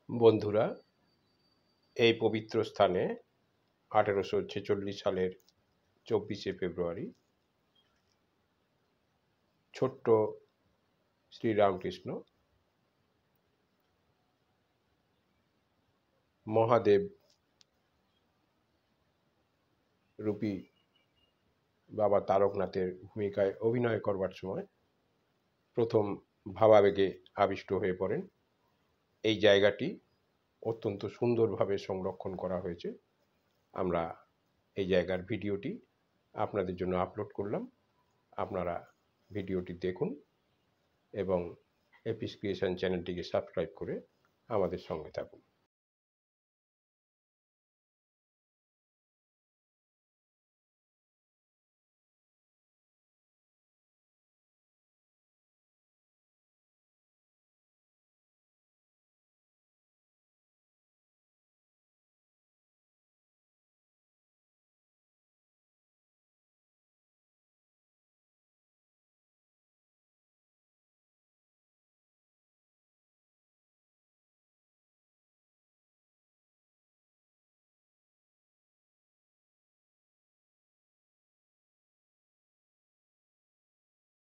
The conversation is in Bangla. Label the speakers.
Speaker 1: বন্ধুরা, এই পবিত্র স্থানে 1846 সালের 24শে ফেব্রুয়ারি ছোট্ট শ্রীরামকৃষ্ণ মহাদেব রূপী বাবা তারকনাথের ভূমিকায় অভিনয় করবার সময় প্রথম ভাবাবেগে আবিষ্ট হয়ে পড়েন। এই জায়গাটি অত্যন্ত সুন্দরভাবে সংরক্ষণ করা হয়েছে। আমরা এই জায়গার ভিডিওটি আপনাদের জন্য আপলোড করলাম। আপনারা ভিডিওটি দেখুন এবং এপিস ক্রিয়েশন চ্যানেলটিকে সাবস্ক্রাইব করে আমাদের সঙ্গে থাকুন।